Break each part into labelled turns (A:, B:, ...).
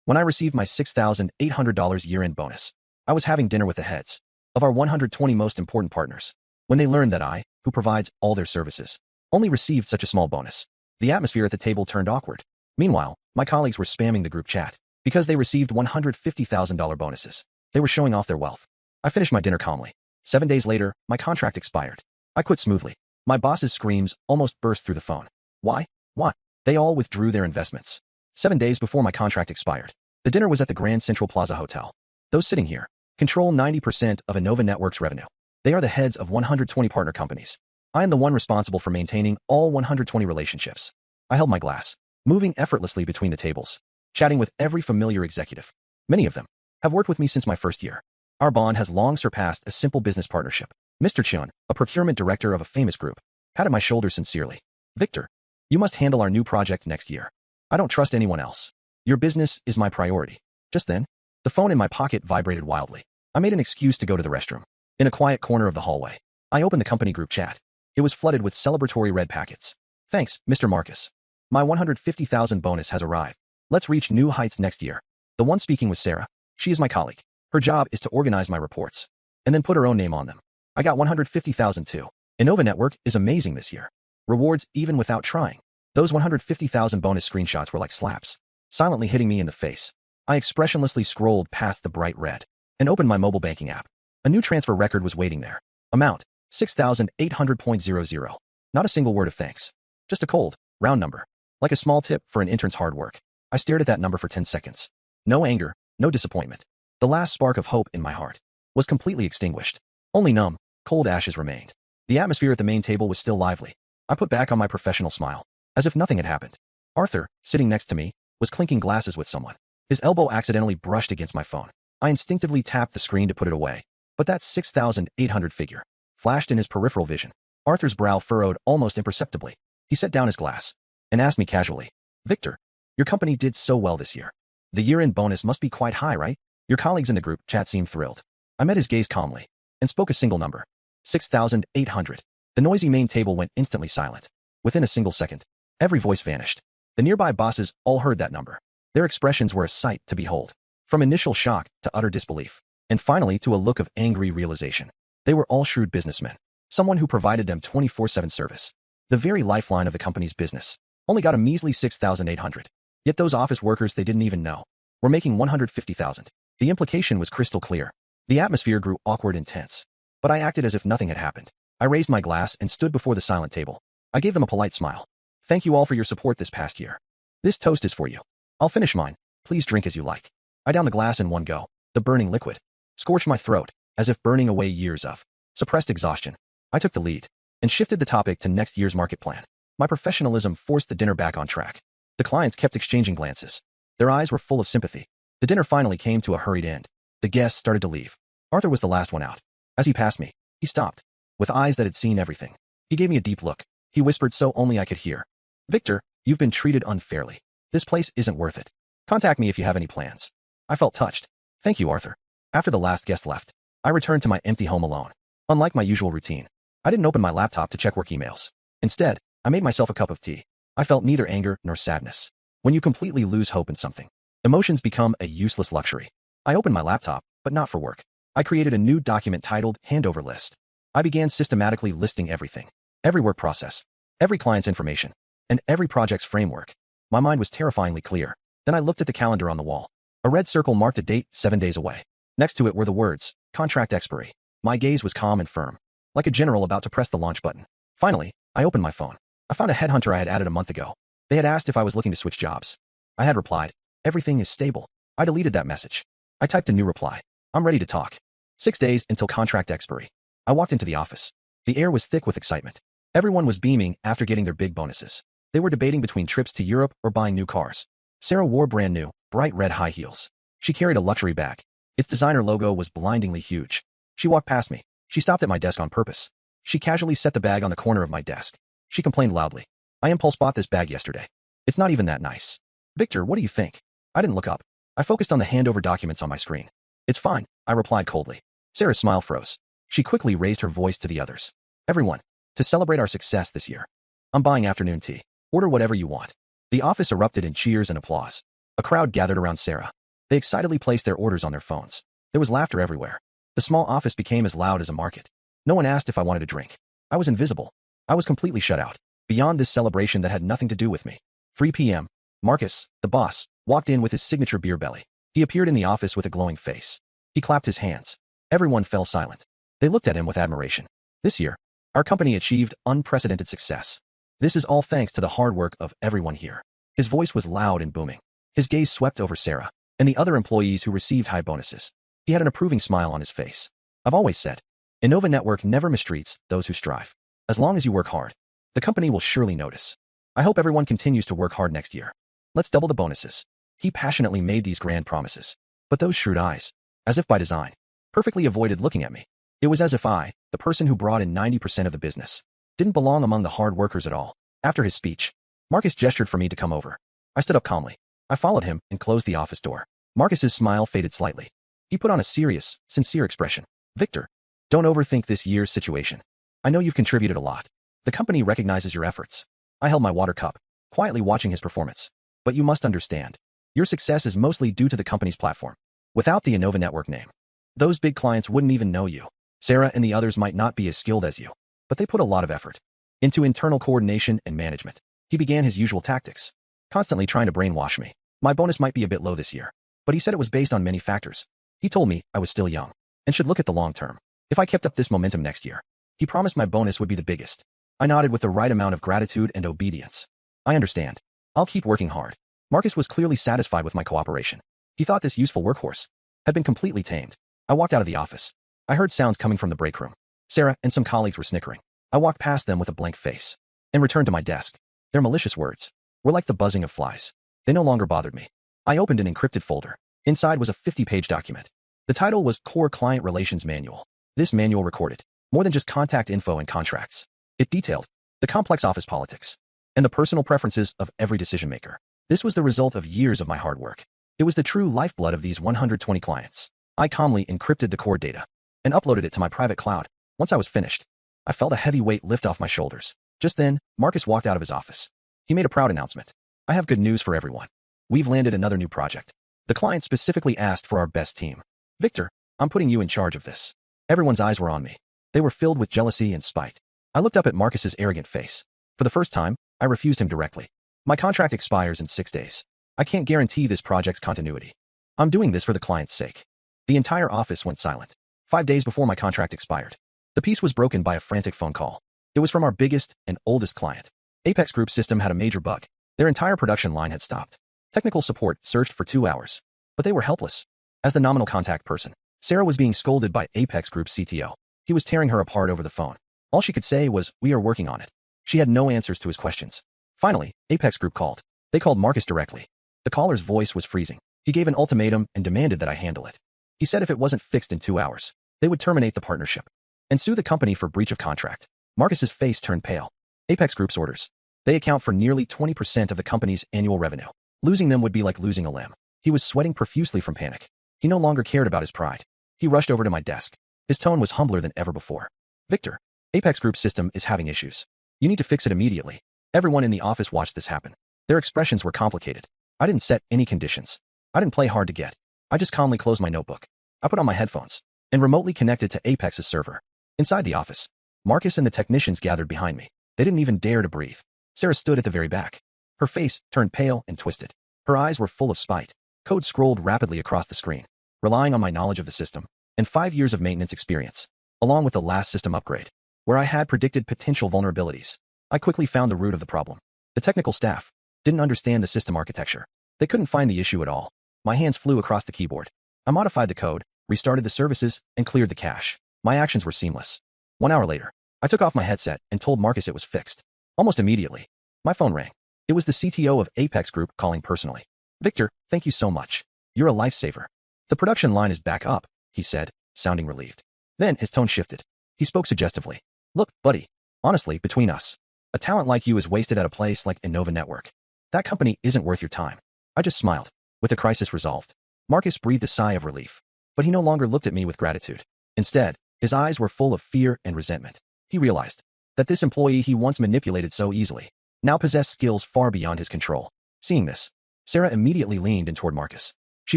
A: When I received my $6,800 year-end bonus, I was having dinner with the heads of our 120 most important partners. When they learned that I, who provides all their services, only received such a small bonus, the atmosphere at the table turned awkward. Meanwhile, my colleagues were spamming the group chat because they received $150,000 bonuses. They were showing off their wealth. I finished my dinner calmly. 7 days later, my contract expired. I quit smoothly. My boss's screams almost burst through the phone. Why? What? They all withdrew their investments. 7 days before my contract expired. The dinner was at the Grand Central Plaza Hotel. Those sitting here control 90% of Innova Network's revenue. They are the heads of 120 partner companies. I am the one responsible for maintaining all 120 relationships. I held my glass, moving effortlessly between the tables, chatting with every familiar executive. Many of them have worked with me since my first year. Our bond has long surpassed a simple business partnership. Mr. Chun, a procurement director of a famous group, patted my shoulder sincerely. Victor, you must handle our new project next year. I don't trust anyone else. Your business is my priority. Just then, the phone in my pocket vibrated wildly. I made an excuse to go to the restroom. In a quiet corner of the hallway, I opened the company group chat. It was flooded with celebratory red packets. Thanks, Mr. Marcus. My $150,000 bonus has arrived. Let's reach new heights next year. The one speaking was Sarah. She is my colleague. Her job is to organize my reports and then put her own name on them. I got $150,000 too. Innova Network is amazing this year. Rewards even without trying. Those $150,000 bonus screenshots were like slaps, silently hitting me in the face. I expressionlessly scrolled past the bright red and opened my mobile banking app. A new transfer record was waiting there. Amount, $6,800.00. Not a single word of thanks. Just a cold, round number. Like a small tip for an intern's hard work. I stared at that number for 10 seconds. No anger, no disappointment. The last spark of hope in my heart was completely extinguished. Only numb, cold ashes remained. The atmosphere at the main table was still lively. I put back on my professional smile, as if nothing had happened. Arthur, sitting next to me, was clinking glasses with someone. His elbow accidentally brushed against my phone. I instinctively tapped the screen to put it away. But that $6,800 figure flashed in his peripheral vision. Arthur's brow furrowed almost imperceptibly. He set down his glass and asked me casually, Victor, your company did so well this year. The year-end bonus must be quite high, right? Your colleagues in the group chat seemed thrilled. I met his gaze calmly and spoke a single number. 6,800. The noisy main table went instantly silent. Within a single second, every voice vanished. The nearby bosses all heard that number. Their expressions were a sight to behold. From initial shock to utter disbelief, and finally to a look of angry realization. They were all shrewd businessmen. Someone who provided them 24/7 service. The very lifeline of the company's business. Only got a measly 6,800. Yet those office workers they didn't even know were making 150,000. The implication was crystal clear. The atmosphere grew awkward and tense. But I acted as if nothing had happened. I raised my glass and stood before the silent table. I gave them a polite smile. Thank you all for your support this past year. This toast is for you. I'll finish mine. Please drink as you like. I downed the glass in one go. The burning liquid scorched my throat, as if burning away years of suppressed exhaustion. I took the lead and shifted the topic to next year's market plan. My professionalism forced the dinner back on track. The clients kept exchanging glances. Their eyes were full of sympathy. The dinner finally came to a hurried end. The guests started to leave. Arthur was the last one out. As he passed me, he stopped, with eyes that had seen everything. He gave me a deep look. He whispered so only I could hear. Victor, you've been treated unfairly. This place isn't worth it. Contact me if you have any plans. I felt touched. Thank you, Arthur. After the last guest left, I returned to my empty home alone. Unlike my usual routine, I didn't open my laptop to check work emails. Instead, I made myself a cup of tea. I felt neither anger nor sadness. When you completely lose hope in something, emotions become a useless luxury. I opened my laptop, but not for work. I created a new document titled Handover List. I began systematically listing everything. Every work process, every client's information, and every project's framework. My mind was terrifyingly clear. Then I looked at the calendar on the wall. A red circle marked a date 7 days away. Next to it were the words, contract expiry. My gaze was calm and firm, like a general about to press the launch button. Finally, I opened my phone. I found a headhunter I had added a month ago. They had asked if I was looking to switch jobs. I had replied, everything is stable. I deleted that message. I typed a new reply. I'm ready to talk. 6 days until contract expiry. I walked into the office. The air was thick with excitement. Everyone was beaming after getting their big bonuses. They were debating between trips to Europe or buying new cars. Sarah wore brand new, bright red high heels. She carried a luxury bag. Its designer logo was blindingly huge. She walked past me. She stopped at my desk on purpose. She casually set the bag on the corner of my desk. She complained loudly. I impulse bought this bag yesterday. It's not even that nice. Victor, what do you think? I didn't look up. I focused on the handover documents on my screen. It's fine, I replied coldly. Sarah's smile froze. She quickly raised her voice to the others. Everyone, to celebrate our success this year, I'm buying afternoon tea. Order whatever you want. The office erupted in cheers and applause. A crowd gathered around Sarah. They excitedly placed their orders on their phones. There was laughter everywhere. The small office became as loud as a market. No one asked if I wanted a drink. I was invisible. I was completely shut out. Beyond this celebration that had nothing to do with me. 3 p.m. Marcus, the boss, walked in with his signature beer belly. He appeared in the office with a glowing face. He clapped his hands. Everyone fell silent. They looked at him with admiration. This year, our company achieved unprecedented success. This is all thanks to the hard work of everyone here. His voice was loud and booming. His gaze swept over Sarah and the other employees who received high bonuses. He had an approving smile on his face. I've always said, Innova Network never mistreats those who strive. As long as you work hard, the company will surely notice. I hope everyone continues to work hard next year. Let's double the bonuses. He passionately made these grand promises. But those shrewd eyes, as if by design, perfectly avoided looking at me. It was as if I, the person who brought in 90% of the business, didn't belong among the hard workers at all. After his speech, Marcus gestured for me to come over. I stood up calmly. I followed him and closed the office door. Marcus's smile faded slightly. He put on a serious, sincere expression. Victor, don't overthink this year's situation. I know you've contributed a lot. The company recognizes your efforts. I held my water cup, quietly watching his performance. But you must understand, your success is mostly due to the company's platform. Without the Innova Network name, those big clients wouldn't even know you. Sarah and the others might not be as skilled as you, but they put a lot of effort into internal coordination and management. He began his usual tactics, constantly trying to brainwash me. My bonus might be a bit low this year, but he said it was based on many factors. He told me I was still young and should look at the long term. If I kept up this momentum next year, he promised my bonus would be the biggest. I nodded with the right amount of gratitude and obedience. I understand. I'll keep working hard. Marcus was clearly satisfied with my cooperation. He thought this useful workhorse had been completely tamed. I walked out of the office. I heard sounds coming from the break room. Sarah and some colleagues were snickering. I walked past them with a blank face and returned to my desk. Their malicious words were like the buzzing of flies. They no longer bothered me. I opened an encrypted folder. Inside was a 50-page document. The title was Core Client Relations Manual. This manual recorded more than just contact info and contracts. It detailed the complex office politics and the personal preferences of every decision maker. This was the result of years of my hard work. It was the true lifeblood of these 120 clients. I calmly encrypted the core data and uploaded it to my private cloud. Once I was finished, I felt a heavy weight lift off my shoulders. Just then, Marcus walked out of his office. He made a proud announcement. I have good news for everyone. We've landed another new project. The client specifically asked for our best team. Victor, I'm putting you in charge of this. Everyone's eyes were on me. They were filled with jealousy and spite. I looked up at Marcus's arrogant face. For the first time, I refused him directly. My contract expires in 6 days. I can't guarantee this project's continuity. I'm doing this for the client's sake. The entire office went silent. 5 days before my contract expired, the peace was broken by a frantic phone call. It was from our biggest and oldest client. Apex Group's system had a major bug. Their entire production line had stopped. Technical support searched for 2 hours, but they were helpless. As the nominal contact person, Sarah was being scolded by Apex Group's CTO. He was tearing her apart over the phone. All she could say was, "We are working on it." She had no answers to his questions. Finally, Apex Group called. They called Marcus directly. The caller's voice was freezing. He gave an ultimatum and demanded that I handle it. He said if it wasn't fixed in 2 hours, they would terminate the partnership and sue the company for breach of contract. Marcus's face turned pale. Apex Group's orders. They account for nearly 20% of the company's annual revenue. Losing them would be like losing a limb. He was sweating profusely from panic. He no longer cared about his pride. He rushed over to my desk. His tone was humbler than ever before. Victor, Apex Group's system is having issues. You need to fix it immediately. Everyone in the office watched this happen. Their expressions were complicated. I didn't set any conditions. I didn't play hard to get. I just calmly closed my notebook. I put on my headphones and remotely connected to Apex's server. Inside the office, Marcus and the technicians gathered behind me. They didn't even dare to breathe. Sarah stood at the very back. Her face turned pale and twisted. Her eyes were full of spite. Code scrolled rapidly across the screen. Relying on my knowledge of the system and 5 years of maintenance experience, along with the last system upgrade, where I had predicted potential vulnerabilities, I quickly found the root of the problem. The technical staff didn't understand the system architecture. They couldn't find the issue at all. My hands flew across the keyboard. I modified the code, restarted the services, and cleared the cache. My actions were seamless. 1 hour later, I took off my headset and told Marcus it was fixed. Almost immediately, my phone rang. It was the CTO of Apex Group calling personally. Victor, thank you so much. You're a lifesaver. The production line is back up, he said, sounding relieved. Then his tone shifted. He spoke suggestively. Look, buddy, honestly, between us, a talent like you is wasted at a place like Innova Network. That company isn't worth your time. I just smiled. With the crisis resolved, Marcus breathed a sigh of relief. But he no longer looked at me with gratitude. Instead, his eyes were full of fear and resentment. He realized that this employee he once manipulated so easily now possessed skills far beyond his control. Seeing this, Sarah immediately leaned in toward Marcus. She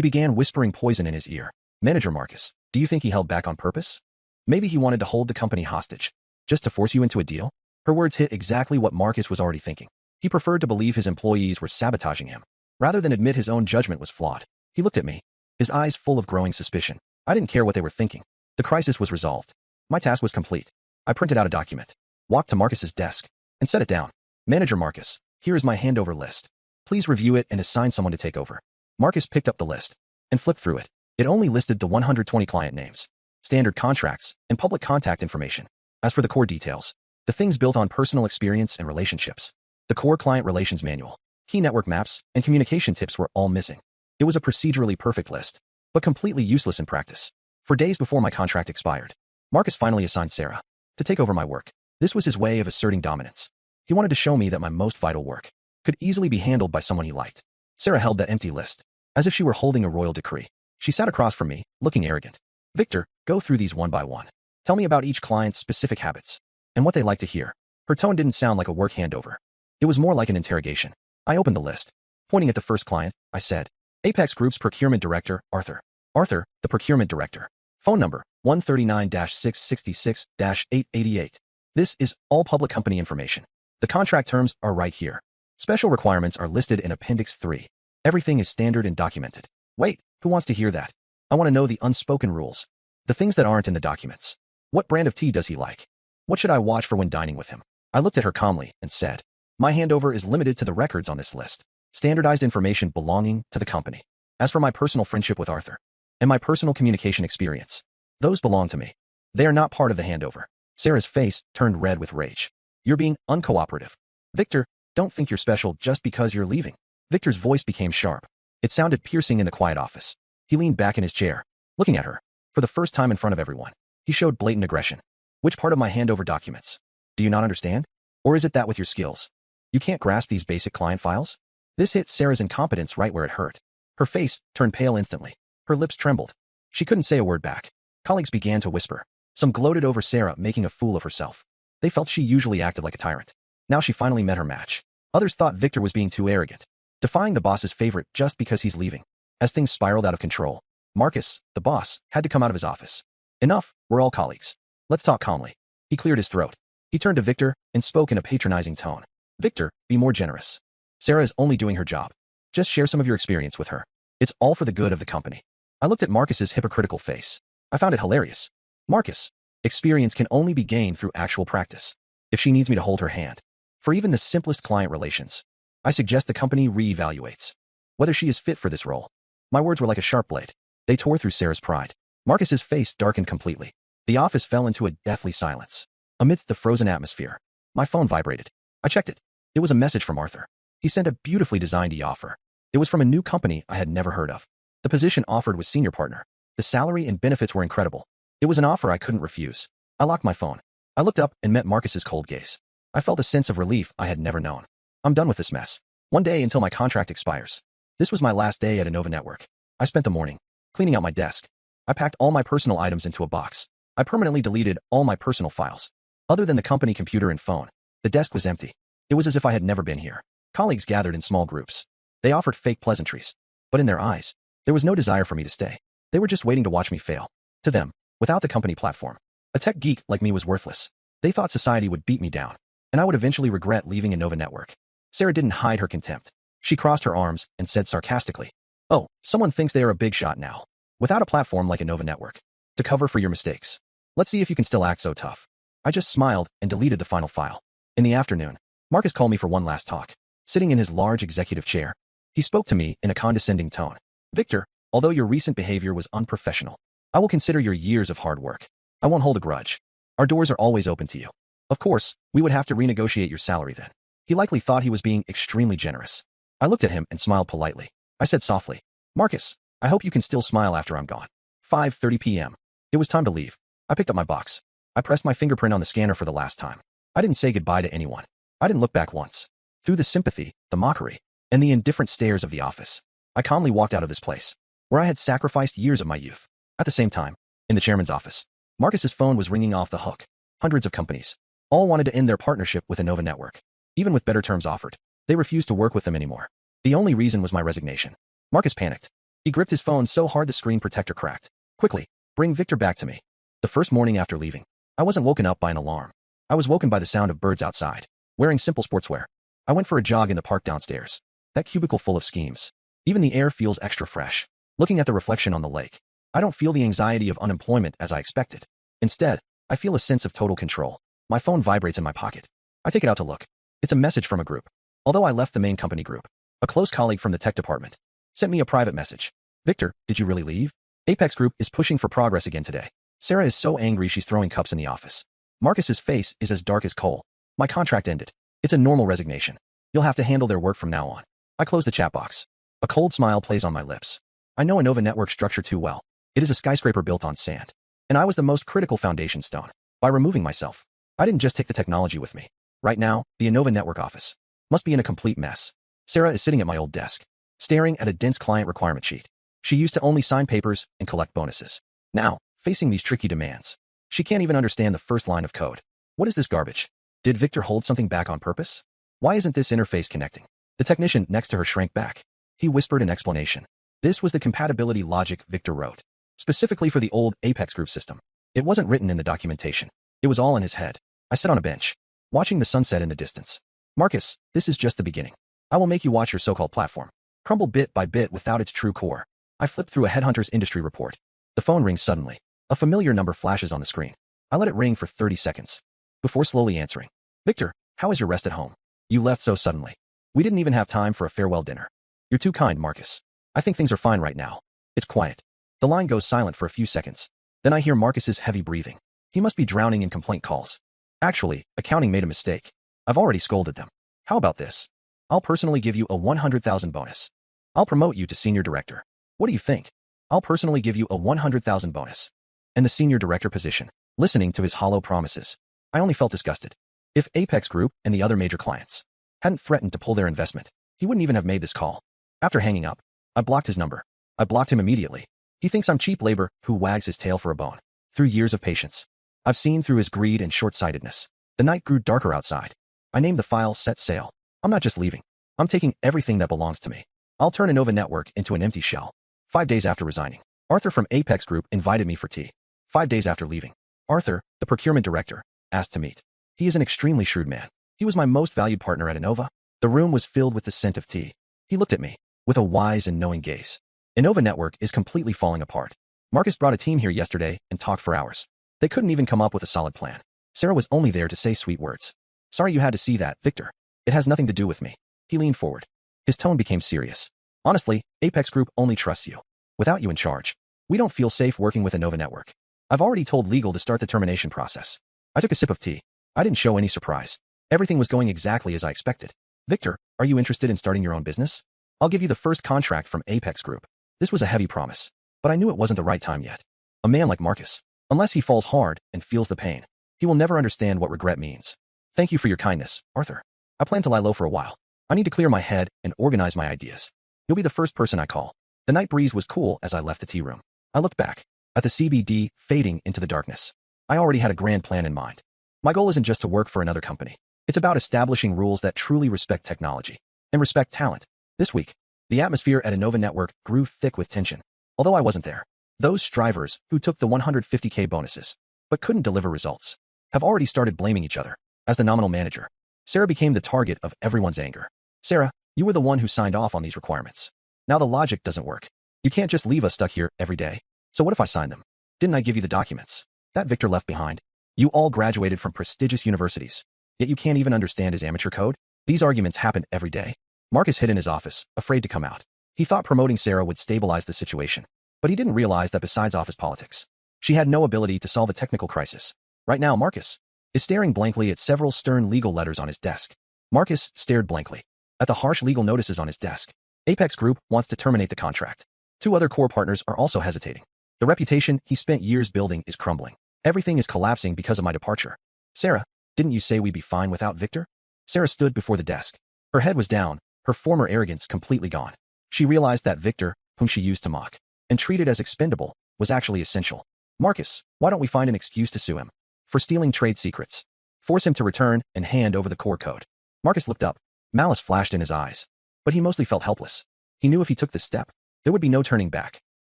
A: began whispering poison in his ear. Manager Marcus, do you think he held back on purpose? Maybe he wanted to hold the company hostage, just to force you into a deal? Her words hit exactly what Marcus was already thinking. He preferred to believe his employees were sabotaging him, rather than admit his own judgment was flawed. He looked at me, his eyes full of growing suspicion. I didn't care what they were thinking. The crisis was resolved. My task was complete. I printed out a document, walked to Marcus's desk, and set it down. Manager Marcus, here is my handover list. Please review it and assign someone to take over. Marcus picked up the list and flipped through it. It only listed the 120 client names, standard contracts, and public contact information. As for the core details, the things built on personal experience and relationships, the core client relations manual, key network maps, and communication tips were all missing. It was a procedurally perfect list, but completely useless in practice. For days before my contract expired, Marcus finally assigned Sarah to take over my work. This was his way of asserting dominance. He wanted to show me that my most vital work could easily be handled by someone he liked. Sarah held that empty list, as if she were holding a royal decree. She sat across from me, looking arrogant. Victor, go through these one by one. Tell me about each client's specific habits and what they like to hear. Her tone didn't sound like a work handover. It was more like an interrogation. I opened the list. Pointing at the first client, I said, Apex Group's Procurement Director, Arthur. Arthur, the Procurement Director. Phone number, 139-666-888. This is all public company information. The contract terms are right here. Special requirements are listed in Appendix 3. Everything is standard and documented. Wait, who wants to hear that? I want to know the unspoken rules. The things that aren't in the documents. What brand of tea does he like? What should I watch for when dining with him? I looked at her calmly and said, my handover is limited to the records on this list. Standardized information belonging to the company. As for my personal friendship with Arthur and my personal communication experience, those belong to me. They are not part of the handover. Sarah's face turned red with rage. You're being uncooperative. Victor, don't think you're special just because you're leaving. Victor's voice became sharp. It sounded piercing in the quiet office. He leaned back in his chair, looking at her. For the first time in front of everyone, he showed blatant aggression. Which part of my handover documents? Do you not understand? Or is it that with your skills, you can't grasp these basic client files? This hit Sarah's incompetence right where it hurt. Her face turned pale instantly. Her lips trembled. She couldn't say a word back. Colleagues began to whisper. Some gloated over Sarah making a fool of herself. They felt she usually acted like a tyrant. Now she finally met her match. Others thought Victor was being too arrogant, defying the boss's favorite just because he's leaving. As things spiraled out of control, Marcus, the boss, had to come out of his office. Enough, we're all colleagues. Let's talk calmly. He cleared his throat. He turned to Victor and spoke in a patronizing tone. Victor, be more generous. Sarah is only doing her job. Just share some of your experience with her. It's all for the good of the company. I looked at Marcus's hypocritical face. I found it hilarious. Marcus, experience can only be gained through actual practice. If she needs me to hold her hand, for even the simplest client relations, I suggest the company reevaluates whether she is fit for this role. My words were like a sharp blade. They tore through Sarah's pride. Marcus's face darkened completely. The office fell into a deathly silence. Amidst the frozen atmosphere, my phone vibrated. I checked it. It was a message from Arthur. He sent a beautifully designed e-offer. It was from a new company I had never heard of. The position offered was senior partner. The salary and benefits were incredible. It was an offer I couldn't refuse. I locked my phone. I looked up and met Marcus's cold gaze. I felt a sense of relief I had never known. I'm done with this mess. One day until my contract expires. This was my last day at Innova Network. I spent the morning cleaning out my desk. I packed all my personal items into a box. I permanently deleted all my personal files. Other than the company computer and phone, the desk was empty. It was as if I had never been here. Colleagues gathered in small groups. They offered fake pleasantries. But in their eyes, there was no desire for me to stay. They were just waiting to watch me fail. To them, without the company platform, a tech geek like me was worthless. They thought society would beat me down, and I would eventually regret leaving Innova Network. Sarah didn't hide her contempt. She crossed her arms and said sarcastically, oh, someone thinks they are a big shot now, without a platform like Innova Network to cover for your mistakes. Let's see if you can still act so tough. I just smiled and deleted the final file. In the afternoon, Marcus called me for one last talk. Sitting in his large executive chair, he spoke to me in a condescending tone. Victor, although your recent behavior was unprofessional, I will consider your years of hard work. I won't hold a grudge. Our doors are always open to you. Of course, we would have to renegotiate your salary then. He likely thought he was being extremely generous. I looked at him and smiled politely. I said softly, Marcus, I hope you can still smile after I'm gone. 5:30 p.m. It was time to leave. I picked up my box. I pressed my fingerprint on the scanner for the last time. I didn't say goodbye to anyone. I didn't look back once. Through the sympathy, the mockery, and the indifferent stares of the office, I calmly walked out of this place, where I had sacrificed years of my youth. At the same time, in the chairman's office, Marcus's phone was ringing off the hook. Hundreds of companies all wanted to end their partnership with Innova Network. Even with better terms offered, they refused to work with them anymore. The only reason was my resignation. Marcus panicked. He gripped his phone so hard the screen protector cracked. Quickly, bring Victor back to me. The first morning after leaving, I wasn't woken up by an alarm. I was woken by the sound of birds outside, wearing simple sportswear. I went for a jog in the park downstairs. That cubicle full of schemes. Even the air feels extra fresh. Looking at the reflection on the lake, I don't feel the anxiety of unemployment as I expected. Instead, I feel a sense of total control. My phone vibrates in my pocket. I take it out to look. It's a message from a group. Although I left the main company group, a close colleague from the tech department sent me a private message. Victor, did you really leave? Apex Group is pushing for progress again today. Sarah is so angry she's throwing cups in the office. Marcus's face is as dark as coal. My contract ended. It's a normal resignation. You'll have to handle their work from now on. I close the chat box. A cold smile plays on my lips. I know Innova Network structure too well. It is a skyscraper built on sand. And I was the most critical foundation stone. By removing myself, I didn't just take the technology with me. Right now, the Innova Network office must be in a complete mess. Sarah is sitting at my old desk, staring at a dense client requirement sheet. She used to only sign papers and collect bonuses. Now, facing these tricky demands, she can't even understand the first line of code. What is this garbage? Did Victor hold something back on purpose? Why isn't this interface connecting? The technician next to her shrank back. He whispered an explanation. This was the compatibility logic Victor wrote, specifically for the old Apex Group system. It wasn't written in the documentation. It was all in his head. I sat on a bench, watching the sunset in the distance. Marcus, this is just the beginning. I will make you watch your so-called platform crumble bit by bit without its true core. I flipped through a headhunter's industry report. The phone rings suddenly. A familiar number flashes on the screen. I let it ring for 30 seconds before slowly answering. Victor, how is your rest at home? You left so suddenly. We didn't even have time for a farewell dinner. You're too kind, Marcus. I think things are fine right now. It's quiet. The line goes silent for a few seconds. Then I hear Marcus's heavy breathing. He must be drowning in complaint calls. Actually, accounting made a mistake. I've already scolded them. How about this? I'll personally give you a 100,000 bonus. I'll promote you to senior director. What do you think? I'll personally give you a 100,000 bonus. And the senior director position. Listening to his hollow promises, I only felt disgusted. If Apex Group and the other major clients hadn't threatened to pull their investment, he wouldn't even have made this call. After hanging up, I blocked his number. I blocked him immediately. He thinks I'm cheap labor who wags his tail for a bone. Through years of patience, I've seen through his greed and short-sightedness. The night grew darker outside. I named the file Set Sail. I'm not just leaving. I'm taking everything that belongs to me. I'll turn Innova Network into an empty shell. 5 days after resigning, Arthur from Apex Group invited me for tea. 5 days after leaving, Arthur, the procurement director, asked to meet. He is an extremely shrewd man. He was my most valued partner at Innova. The room was filled with the scent of tea. He looked at me with a wise and knowing gaze. Innova Network is completely falling apart. Marcus brought a team here yesterday and talked for hours. They couldn't even come up with a solid plan. Sarah was only there to say sweet words. Sorry you had to see that, Victor. It has nothing to do with me. He leaned forward. His tone became serious. Honestly, Apex Group only trusts you. Without you in charge, we don't feel safe working with Innova Network. I've already told legal to start the termination process. I took a sip of tea. I didn't show any surprise. Everything was going exactly as I expected. Victor, are you interested in starting your own business? I'll give you the first contract from Apex Group. This was a heavy promise, but I knew it wasn't the right time yet. A man like Marcus, unless he falls hard and feels the pain, he will never understand what regret means. Thank you for your kindness, Arthur. I plan to lie low for a while. I need to clear my head and organize my ideas. You'll be the first person I call. The night breeze was cool as I left the tea room. I looked back at the CBD fading into the darkness. I already had a grand plan in mind. My goal isn't just to work for another company. It's about establishing rules that truly respect technology and respect talent. This week, the atmosphere at Innova Network grew thick with tension. Although I wasn't there, those strivers who took the 150K bonuses but couldn't deliver results have already started blaming each other. As the nominal manager, Sarah became the target of everyone's anger. Sarah, you were the one who signed off on these requirements. Now the logic doesn't work. You can't just leave us stuck here every day. So what if I sign them? Didn't I give you the documents that Victor left behind? You all graduated from prestigious universities, yet you can't even understand his amateur code? These arguments happen every day. Marcus hid in his office, afraid to come out. He thought promoting Sarah would stabilize the situation, but he didn't realize that besides office politics, she had no ability to solve a technical crisis. Right now, Marcus is staring blankly at several stern legal letters on his desk. Marcus stared blankly at the harsh legal notices on his desk. Apex Group wants to terminate the contract. 2 other core partners are also hesitating. The reputation he spent years building is crumbling. Everything is collapsing because of my departure. Sarah, didn't you say we'd be fine without Victor? Sarah stood before the desk. Her head was down, her former arrogance completely gone. She realized that Victor, whom she used to mock and treated as expendable, was actually essential. Marcus, why don't we find an excuse to sue him for stealing trade secrets? Force him to return and hand over the core code. Marcus looked up. Malice flashed in his eyes, but he mostly felt helpless. He knew if he took this step, There would be no turning back.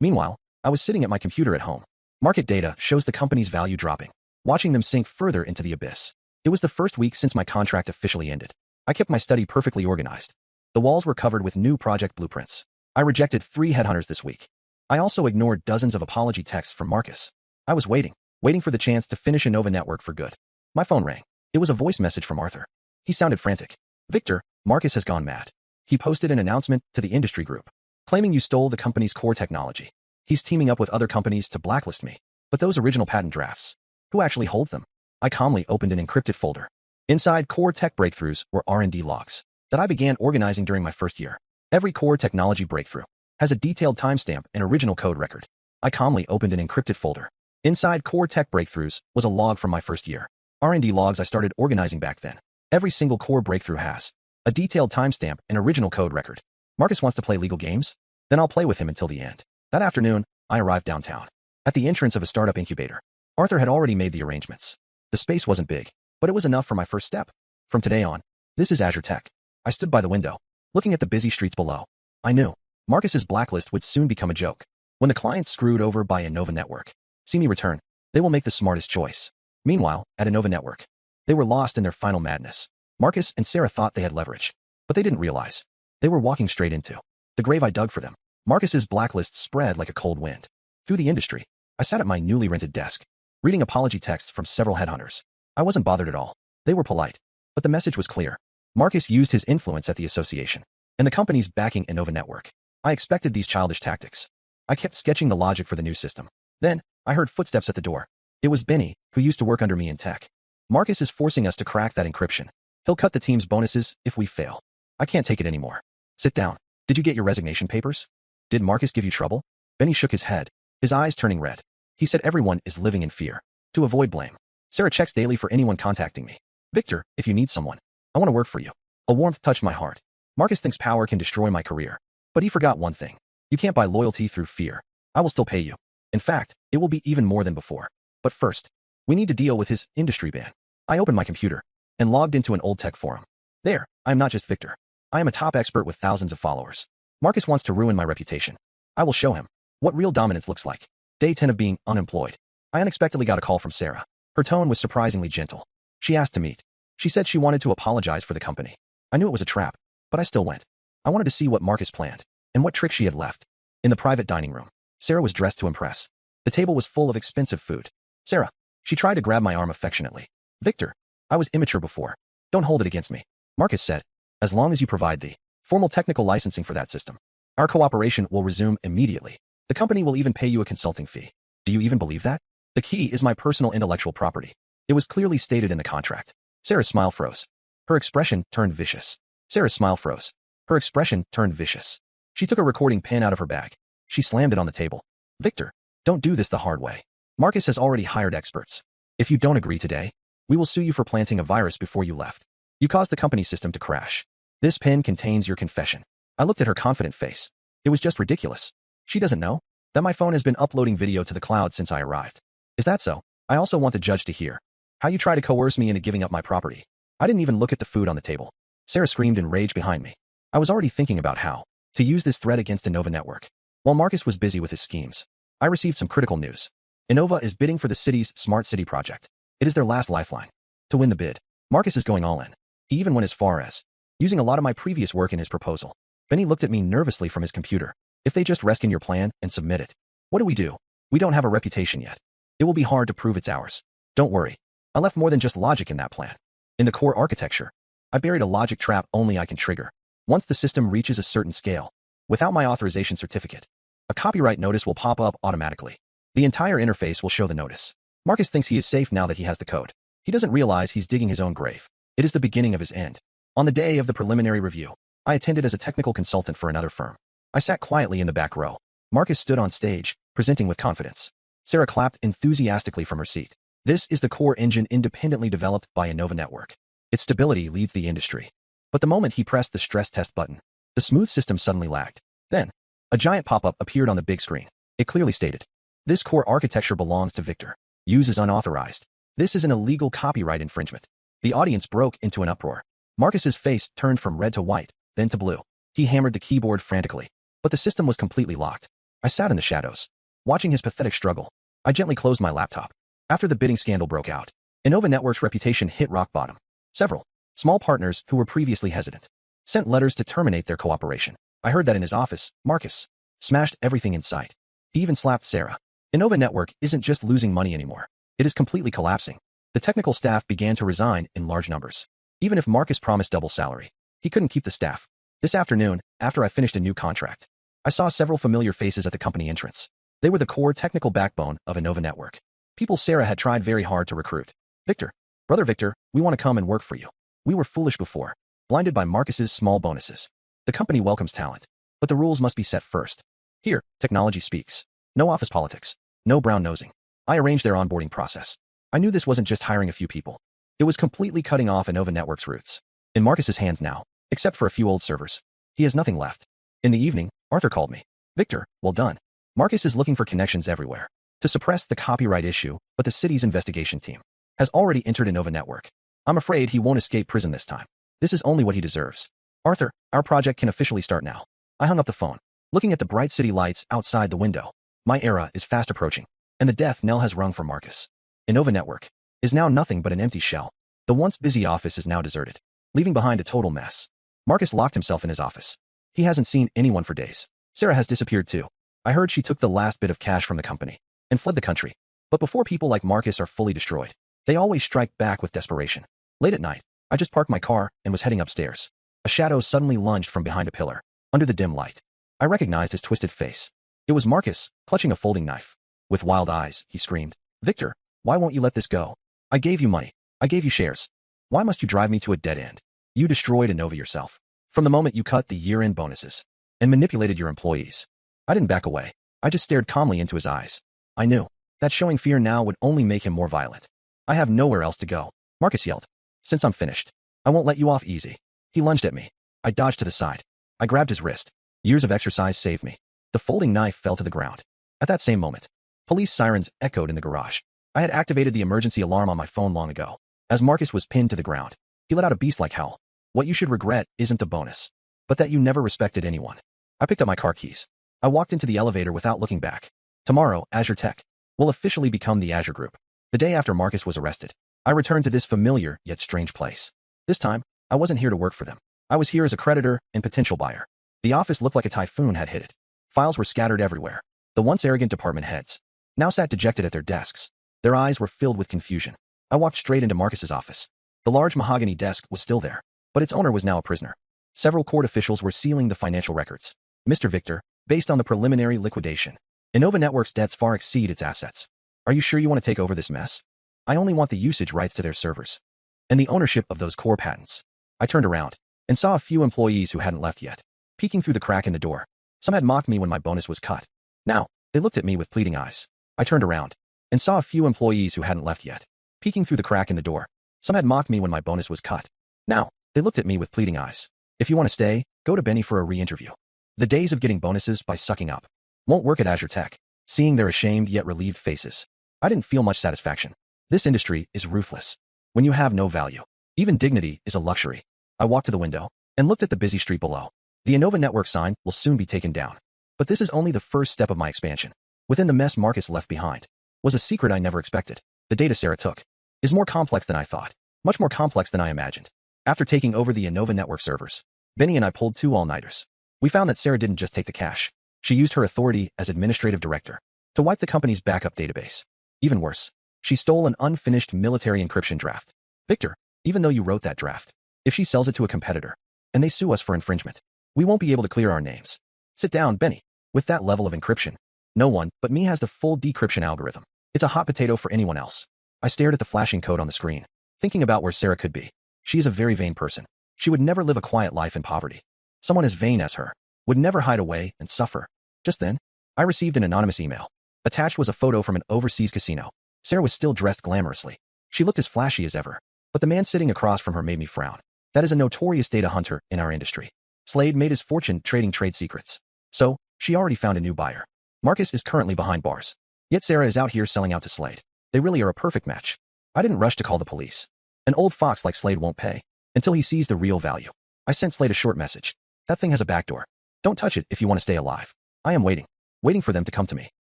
A: Meanwhile, I was sitting at my computer at home. Market data shows the company's value dropping, watching them sink further into the abyss. It was the first week since my contract officially ended. I kept my study perfectly organized. The walls were covered with new project blueprints. I rejected 3 headhunters this week. I also ignored dozens of apology texts from Marcus. I was waiting for the chance to finish Innova Network for good. My phone rang. It was a voice message from Arthur. He sounded frantic. Victor, Marcus has gone mad. He posted an announcement to the industry group, claiming you stole the company's core technology. He's teaming up with other companies to blacklist me. But those original patent drafts, who actually holds them? I calmly opened an encrypted folder. Inside core tech breakthroughs were R&D logs that I began organizing during my first year. Every core technology breakthrough has a detailed timestamp and original code record. I calmly opened an encrypted folder. Inside core tech breakthroughs was a log from my first year. R&D logs I started organizing back then. Every single core breakthrough has a detailed timestamp and original code record. Marcus wants to play legal games? Then I'll play with him until the end. That afternoon, I arrived downtown. At the entrance of a startup incubator, Arthur had already made the arrangements. The space wasn't big, but it was enough for my first step. From today on, this is Azure Tech. I stood by the window, looking at the busy streets below. I knew Marcus's blacklist would soon become a joke. When the clients screwed over by Innova Network see me return, they will make the smartest choice. Meanwhile, at Innova Network, they were lost in their final madness. Marcus and Sarah thought they had leverage, but they didn't realize they were walking straight into the grave I dug for them. Marcus's blacklist spread like a cold wind through the industry. I sat at my newly rented desk, reading apology texts from several headhunters. I wasn't bothered at all. They were polite, but the message was clear. Marcus used his influence at the association and the company's backing Innova Network. I expected these childish tactics. I kept sketching the logic for the new system. Then, I heard footsteps at the door. It was Benny, who used to work under me in tech. Marcus is forcing us to crack that encryption. He'll cut the team's bonuses if we fail. I can't take it anymore. Sit down. Did you get your resignation papers? Did Marcus give you trouble? Benny shook his head, his eyes turning red. He said everyone is living in fear. To avoid blame, Sarah checks daily for anyone contacting me. Victor, if you need someone, I want to work for you. A warmth touched my heart. Marcus thinks power can destroy my career. But he forgot one thing. You can't buy loyalty through fear. I will still pay you. In fact, it will be even more than before. But first, we need to deal with his industry ban. I opened my computer and logged into an old tech forum. There, I am not just Victor. I am a top expert with thousands of followers. Marcus wants to ruin my reputation. I will show him what real dominance looks like. Day 10 of being unemployed. I unexpectedly got a call from Sarah. Her tone was surprisingly gentle. She asked to meet. She said she wanted to apologize for the company. I knew it was a trap, but I still went. I wanted to see what Marcus planned and what trick she had left. In the private dining room, Sarah was dressed to impress. The table was full of expensive food. Sarah, she tried to grab my arm affectionately. Victor, I was immature before. Don't hold it against me. Marcus said, as long as you provide the formal technical licensing for that system, our cooperation will resume immediately. The company will even pay you a consulting fee. Do you even believe that? The key is my personal intellectual property. It was clearly stated in the contract. Sarah's smile froze. Her expression turned vicious. Sarah's smile froze. Her expression turned vicious. She took a recording pen out of her bag. She slammed it on the table. Victor, don't do this the hard way. Marcus has already hired experts. If you don't agree today, we will sue you for planting a virus before you left. You caused the company system to crash. This pen contains your confession. I looked at her confident face. It was just ridiculous. She doesn't know that my phone has been uploading video to the cloud since I arrived. Is that so? I also want the judge to hear how you try to coerce me into giving up my property. I didn't even look at the food on the table. Sarah screamed in rage behind me. I was already thinking about how to use this threat against Innova Network. While Marcus was busy with his schemes, I received some critical news. Innova is bidding for the city's smart city project. It is their last lifeline. To win the bid, Marcus is going all in. He even went as far as using a lot of my previous work in his proposal. Benny looked at me nervously from his computer. If they just reskin your plan and submit it, what do we do? We don't have a reputation yet. It will be hard to prove it's ours. Don't worry. I left more than just logic in that plan. In the core architecture, I buried a logic trap only I can trigger once the system reaches a certain scale. Without my authorization certificate, a copyright notice will pop up automatically. The entire interface will show the notice. Marcus thinks he is safe now that he has the code. He doesn't realize he's digging his own grave. It is the beginning of his end. On the day of the preliminary review, I attended as a technical consultant for another firm. I sat quietly in the back row. Marcus stood on stage, presenting with confidence. Sarah clapped enthusiastically from her seat. This is the core engine independently developed by Innova Network. Its stability leads the industry. But the moment he pressed the stress test button, the smooth system suddenly lagged. Then, a giant pop-up appeared on the big screen. It clearly stated, "This core architecture belongs to Victor. Use is unauthorized. This is an illegal copyright infringement." The audience broke into an uproar. Marcus's face turned from red to white, then to blue. He hammered the keyboard frantically. but the system was completely locked. I sat in the shadows, watching his pathetic struggle. I gently closed my laptop. After the bidding scandal broke out, Innova Network's reputation hit rock bottom. Several small partners who were previously hesitant sent letters to terminate their cooperation. I heard that in his office, Marcus smashed everything in sight. He even slapped Sarah. Innova Network isn't just losing money anymore. It is completely collapsing. The technical staff began to resign in large numbers. Even if Marcus promised double salary, he couldn't keep the staff. This afternoon, after I finished a new contract, I saw several familiar faces at the company entrance. They were the core technical backbone of Innova Network. People Sarah had tried very hard to recruit. Victor, brother Victor, we want to come and work for you. We were foolish before, blinded by Marcus's small bonuses. The company welcomes talent, but the rules must be set first. Here, technology speaks. No office politics. No brown nosing. I arranged their onboarding process. I knew this wasn't just hiring a few people. It was completely cutting off Innova Network's roots. In Marcus's hands now, except for a few old servers. He has nothing left. In the evening, Arthur called me. Victor, well done. Marcus is looking for connections everywhere to suppress the copyright issue, but the city's investigation team has already entered Innova Network. I'm afraid he won't escape prison this time. This is only what he deserves. Arthur, our project can officially start now. I hung up the phone, looking at the bright city lights outside the window. My era is fast approaching, and the death knell has rung for Marcus. Innova Network is now nothing but an empty shell. The once busy office is now deserted, leaving behind a total mess. Marcus locked himself in his office. He hasn't seen anyone for days. Sarah has disappeared too. I heard she took the last bit of cash from the company and fled the country. But before people like Marcus are fully destroyed, they always strike back with desperation. Late at night, I just parked my car and was heading upstairs. A shadow suddenly lunged from behind a pillar, under the dim light. I recognized his twisted face. It was Marcus, clutching a folding knife. With wild eyes, he screamed, Victor, why won't you let this go? I gave you money. I gave you shares. Why must you drive me to a dead end? You destroyed Innova yourself. From the moment you cut the year-end bonuses and manipulated your employees. I didn't back away. I just stared calmly into his eyes. I knew that showing fear now would only make him more violent. I have nowhere else to go, Marcus yelled. Since I'm finished, I won't let you off easy. He lunged at me. I dodged to the side. I grabbed his wrist. Years of exercise saved me. The folding knife fell to the ground. At that same moment, police sirens echoed in the garage. I had activated the emergency alarm on my phone long ago. As Marcus was pinned to the ground, he let out a beast-like howl. What you should regret isn't the bonus, but that you never respected anyone. I picked up my car keys. I walked into the elevator without looking back. Tomorrow, Azure Tech will officially become the Azure Group. The day after Marcus was arrested, I returned to this familiar yet strange place. This time, I wasn't here to work for them. I was here as a creditor and potential buyer. The office looked like a typhoon had hit it. Files were scattered everywhere. The once arrogant department heads now sat dejected at their desks. Their eyes were filled with confusion. I walked straight into Marcus's office. The large mahogany desk was still there, but its owner was now a prisoner. Several court officials were sealing the financial records. Mr. Victor, based on the preliminary liquidation, Innova Network's debts far exceed its assets. Are you sure you want to take over this mess? I only want the usage rights to their servers and the ownership of those core patents. I turned around and saw a few employees who hadn't left yet, peeking through the crack in the door. Some had mocked me when my bonus was cut. Now, they looked at me with pleading eyes. I turned around and saw a few employees who hadn't left yet, peeking through the crack in the door. Some had mocked me when my bonus was cut. Now, they looked at me with pleading eyes. If you want to stay, go to Benny for a re-interview. The days of getting bonuses by sucking up won't work at Azure Tech. Seeing their ashamed yet relieved faces, I didn't feel much satisfaction. This industry is ruthless. When you have no value, even dignity is a luxury. I walked to the window and looked at the busy street below. The Innova Network sign will soon be taken down. But this is only the first step of my expansion. Within the mess Marcus left behind was a secret I never expected. The data Sarah took is more complex than I thought, much more complex than I imagined. After taking over the Innova Network servers, Benny and I pulled 2 all-nighters. We found that Sarah didn't just take the cash. She used her authority as administrative director to wipe the company's backup database. Even worse, she stole an unfinished military encryption draft. Victor, even though you wrote that draft, if she sells it to a competitor and they sue us for infringement, we won't be able to clear our names. Sit down, Benny. With that level of encryption, no one but me has the full decryption algorithm. It's a hot potato for anyone else. I stared at the flashing code on the screen, thinking about where Sarah could be. She is a very vain person. She would never live a quiet life in poverty. Someone as vain as her would never hide away and suffer. Just then, I received an anonymous email. Attached was a photo from an overseas casino. Sarah was still dressed glamorously. She looked as flashy as ever, but the man sitting across from her made me frown. That is a notorious data hunter in our industry. Slade made his fortune trading trade secrets. So, she already found a new buyer. Marcus is currently behind bars. Yet Sarah is out here selling out to Slade. They really are a perfect match. I didn't rush to call the police. An old fox like Slade won't pay until he sees the real value. I sent Slade a short message. That thing has a backdoor. Don't touch it if you want to stay alive. I am waiting. Waiting for them to come to me.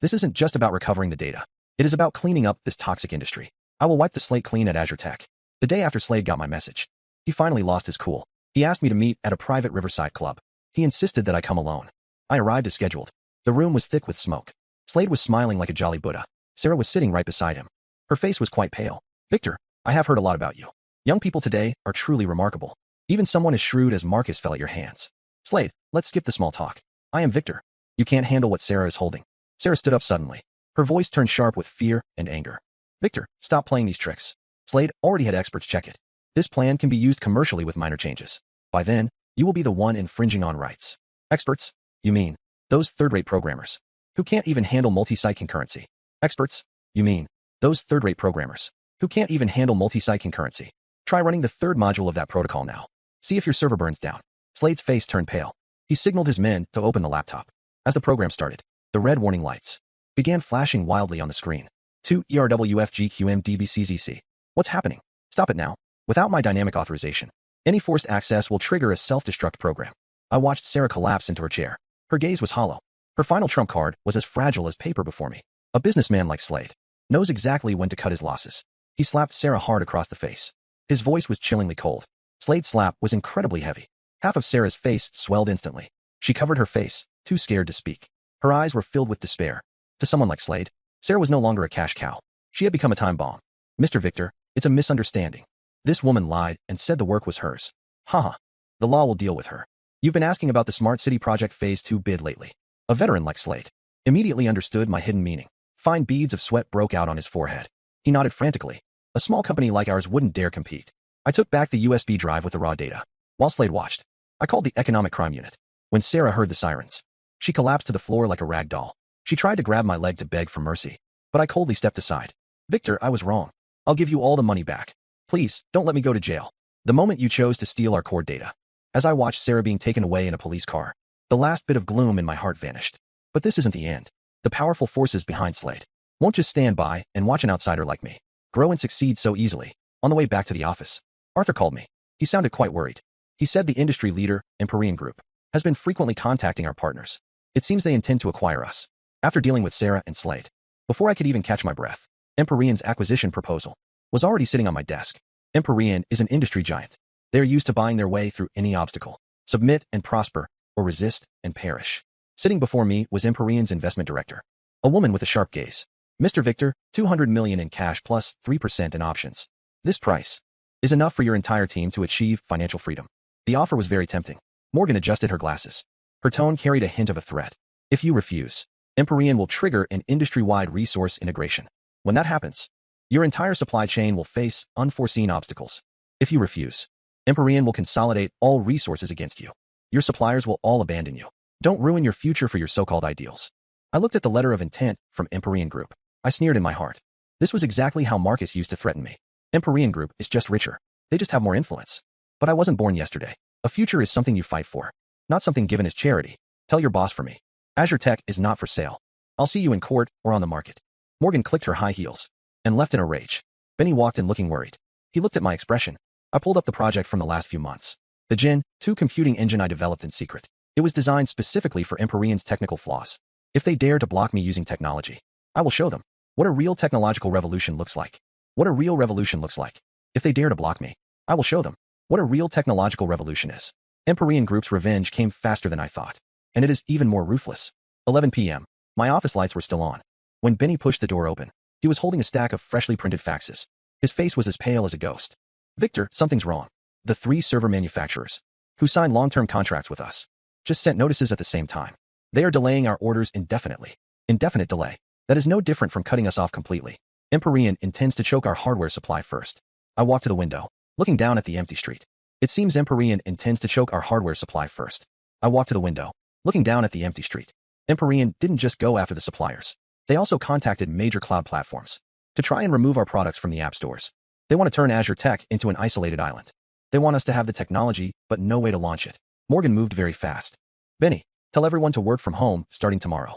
A: This isn't just about recovering the data. It is about cleaning up this toxic industry. I will wipe the slate clean at Azure Tech. The day after Slade got my message, he finally lost his cool. He asked me to meet at a private riverside club. He insisted that I come alone. I arrived as scheduled. The room was thick with smoke. Slade was smiling like a jolly Buddha. Sarah was sitting right beside him. Her face was quite pale. Victor, I have heard a lot about you. Young people today are truly remarkable. Even someone as shrewd as Marcus fell at your hands. Slade, let's skip the small talk. I am Victor. You can't handle what Sarah is holding. Sarah stood up suddenly. Her voice turned sharp with fear and anger. Victor, stop playing these tricks. Slade already had experts check it. This plan can be used commercially with minor changes. By then, you will be the one infringing on rights. Experts? You mean those third-rate programmers who can't even handle multi-site concurrency? Experts? You mean those third-rate programmers who can't even handle multi-site concurrency? Try running the third module of that protocol now. See if your server burns down. Slade's face turned pale. He signaled his men to open the laptop. As the program started, the red warning lights began flashing wildly on the screen. 2 ERWFGQMDBCZC. What's happening? Stop it now. Without my dynamic authorization, any forced access will trigger a self-destruct program. I watched Sarah collapse into her chair. Her gaze was hollow. Her final trump card was as fragile as paper before me. A businessman like Slade knows exactly when to cut his losses. He slapped Sarah hard across the face. His voice was chillingly cold. Slade's slap was incredibly heavy. Half of Sarah's face swelled instantly. She covered her face, too scared to speak. Her eyes were filled with despair. To someone like Slade, Sarah was no longer a cash cow. She had become a time bomb. Mr. Victor, it's a misunderstanding. This woman lied and said the work was hers. Haha. The law will deal with her. You've been asking about the Smart City Project Phase 2 bid lately. A veteran like Slade immediately understood my hidden meaning. Fine beads of sweat broke out on his forehead. He nodded frantically. A small company like ours wouldn't dare compete. I took back the USB drive with the raw data. While Slade watched, I called the Economic Crime Unit. When Sarah heard the sirens, she collapsed to the floor like a rag doll. She tried to grab my leg to beg for mercy, but I coldly stepped aside. Victor, I was wrong. I'll give you all the money back. Please, don't let me go to jail. The moment you chose to steal our core data. As I watched Sarah being taken away in a police car, the last bit of gloom in my heart vanished. But this isn't the end. The powerful forces behind Slade won't just stand by and watch an outsider like me grow and succeed so easily. On the way back to the office, Arthur called me. He sounded quite worried. He said the industry leader, Empyrean Group, has been frequently contacting our partners. It seems they intend to acquire us. After dealing with Sarah and Slade, before I could even catch my breath, Empyrean's acquisition proposal was already sitting on my desk. Empyrean is an industry giant. They are used to buying their way through any obstacle. Submit and prosper, or resist and perish. Sitting before me was Empyrean's investment director, a woman with a sharp gaze. Mr. Victor, $200 million in cash plus 3% in options. This price is enough for your entire team to achieve financial freedom. The offer was very tempting. Morgan adjusted her glasses. Her tone carried a hint of a threat. If you refuse, Empyrean will trigger an industry-wide resource integration. When that happens, your entire supply chain will face unforeseen obstacles. If you refuse, Empyrean will consolidate all resources against you. Your suppliers will all abandon you. Don't ruin your future for your so-called ideals. I looked at the letter of intent from Empyrean Group. I sneered in my heart. This was exactly how Marcus used to threaten me. Empyrean Group is just richer. They just have more influence. But I wasn't born yesterday. A future is something you fight for, not something given as charity. Tell your boss for me. Azure Tech is not for sale. I'll see you in court or on the market. Morgan clicked her high heels and left in a rage. Benny walked in looking worried. He looked at my expression. I pulled up the project from the last few months. The Gen 2 computing engine I developed in secret. It was designed specifically for Empyrean's technical flaws. If they dare to block me using technology, I will show them what a real technological revolution looks like. What a real revolution looks like. If they dare to block me, I will show them what a real technological revolution is. Empyrean Group's revenge came faster than I thought, and it is even more ruthless. 11 p.m. My office lights were still on. When Benny pushed the door open, he was holding a stack of freshly printed faxes. His face was as pale as a ghost. Victor, something's wrong. The 3 server manufacturers, who signed long-term contracts with us, just sent notices at the same time. They are delaying our orders indefinitely. Indefinite delay. That is no different from cutting us off completely. Empyrean intends to choke our hardware supply first. I walked to the window, looking down at the empty street. It seems Empyrean intends to choke our hardware supply first. I walked to the window, looking down at the empty street. Empyrean didn't just go after the suppliers. They also contacted major cloud platforms to try and remove our products from the app stores. They want to turn Azure Tech into an isolated island. They want us to have the technology, but no way to launch it. Morgan moved very fast. Benny, tell everyone to work from home starting tomorrow.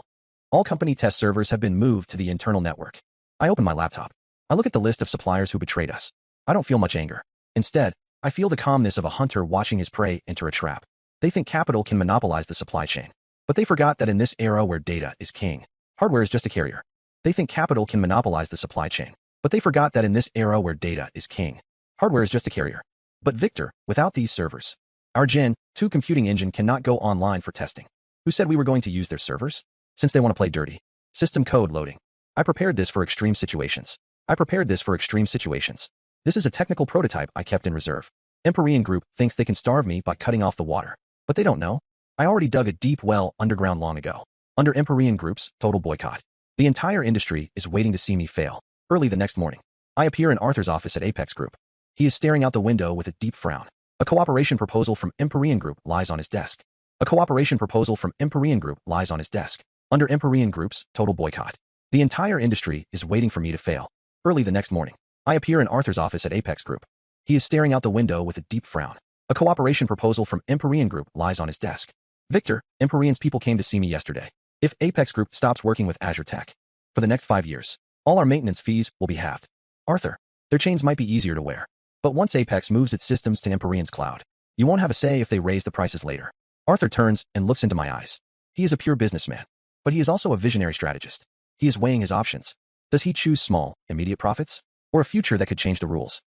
A: All company test servers have been moved to the internal network. I open my laptop. I look at the list of suppliers who betrayed us. I don't feel much anger. Instead, I feel the calmness of a hunter watching his prey enter a trap. They think capital can monopolize the supply chain. But they forgot that in this era where data is king, hardware is just a carrier. They think capital can monopolize the supply chain. But they forgot that in this era where data is king, hardware is just a carrier. But Victor, without these servers, our Gen 2 computing engine cannot go online for testing. Who said we were going to use their servers? Since they want to play dirty. System code loading. I prepared this for extreme situations. This is a technical prototype I kept in reserve. Empyrean Group thinks they can starve me by cutting off the water. But they don't know. I already dug a deep well underground long ago. Under Empyrean Group's total boycott. The entire industry is waiting to see me fail. Early the next morning, I appear in Arthur's office at Apex Group. He is staring out the window with a deep frown. A cooperation proposal from Empyrean Group lies on his desk. Under Empyrean Group's total boycott. The entire industry is waiting for me to fail. Early the next morning, I appear in Arthur's office at Apex Group. He is staring out the window with a deep frown. A cooperation proposal from Empyrean Group lies on his desk. Victor, Empyrean's people came to see me yesterday. If Apex Group stops working with Azure Tech for the next 5 years, all our maintenance fees will be halved. Arthur, their chains might be easier to wear. But once Apex moves its systems to Empyrean's cloud, you won't have a say if they raise the prices later. Arthur turns and looks into my eyes. He is a pure businessman, but he is also a visionary strategist. He is weighing his options. Does he choose small, immediate profits? Or a future that could change the rules?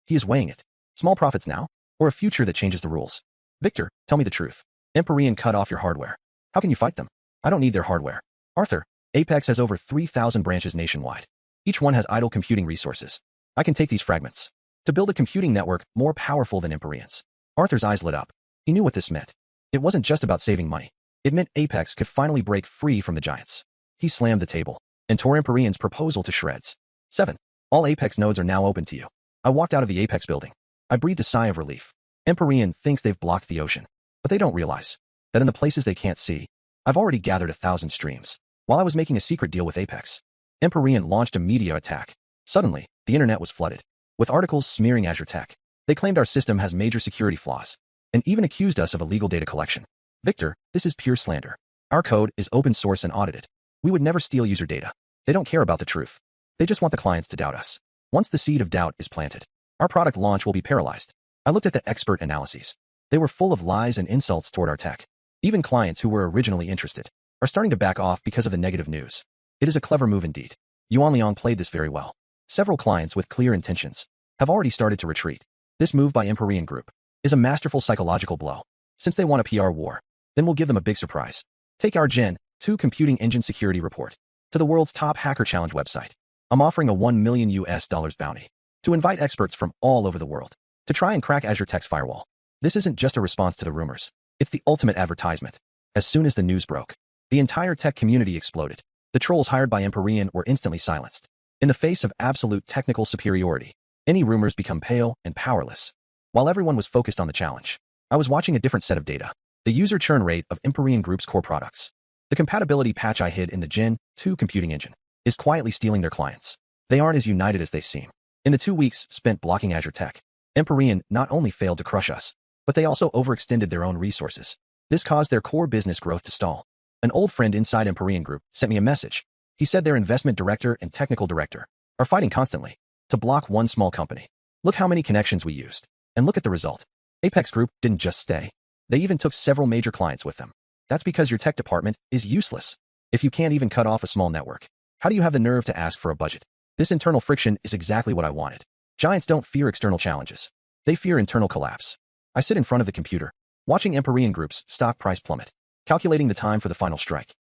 A: He is weighing it. Small profits now? Or a future that changes the rules? Victor, tell me the truth. Empyrean cut off your hardware. How can you fight them? I don't need their hardware. Arthur, Apex has over 3,000 branches nationwide. Each one has idle computing resources. I can take these fragments to build a computing network more powerful than Empyrean's. Arthur's eyes lit up. He knew what this meant. It wasn't just about saving money. It meant Apex could finally break free from the giants. He slammed the table and tore Empyrean's proposal to shreds. 7. All Apex nodes are now open to you. I walked out of the Apex building. I breathed a sigh of relief. Empyrean thinks they've blocked the ocean, but they don't realize that in the places they can't see, I've already gathered 1,000 streams. While I was making a secret deal with Apex, Empyrean launched a media attack. Suddenly, the internet was flooded with articles smearing Azure Tech. They claimed our system has major security flaws and even accused us of illegal data collection. Victor, this is pure slander. Our code is open source and audited. We would never steal user data. They don't care about the truth. They just want the clients to doubt us. Once the seed of doubt is planted, our product launch will be paralyzed. I looked at the expert analyses. They were full of lies and insults toward our tech. Even clients who were originally interested are starting to back off because of the negative news. It is a clever move indeed. Yuan Liang played this very well. Several clients with clear intentions have already started to retreat. This move by Empyrean Group is a masterful psychological blow. Since they want a PR war, then we'll give them a big surprise. Take our Gen 2 computing engine security report to the world's top hacker challenge website. I'm offering a $1 million bounty to invite experts from all over the world to try and crack Azure Tech's firewall. This isn't just a response to the rumors. It's the ultimate advertisement. As soon as the news broke, the entire tech community exploded. The trolls hired by Empyrean were instantly silenced. In the face of absolute technical superiority, any rumors become pale and powerless. While everyone was focused on the challenge, I was watching a different set of data. The user churn rate of Empyrean Group's core products. The compatibility patch I hid in the Gen 2 computing engine is quietly stealing their clients. They aren't as united as they seem. In the 2 weeks spent blocking Azure Tech, Empyrean not only failed to crush us, but they also overextended their own resources. This caused their core business growth to stall. An old friend inside Empyrean Group sent me a message. He said their investment director and technical director are fighting constantly to block one small company. Look how many connections we used. And look at the result. Apex Group didn't just stay. They even took several major clients with them. That's because your tech department is useless. If you can't even cut off a small network, how do you have the nerve to ask for a budget? This internal friction is exactly what I wanted. Giants don't fear external challenges. They fear internal collapse. I sit in front of the computer, watching Empyrean Group's stock price plummet, calculating the time for the final strike.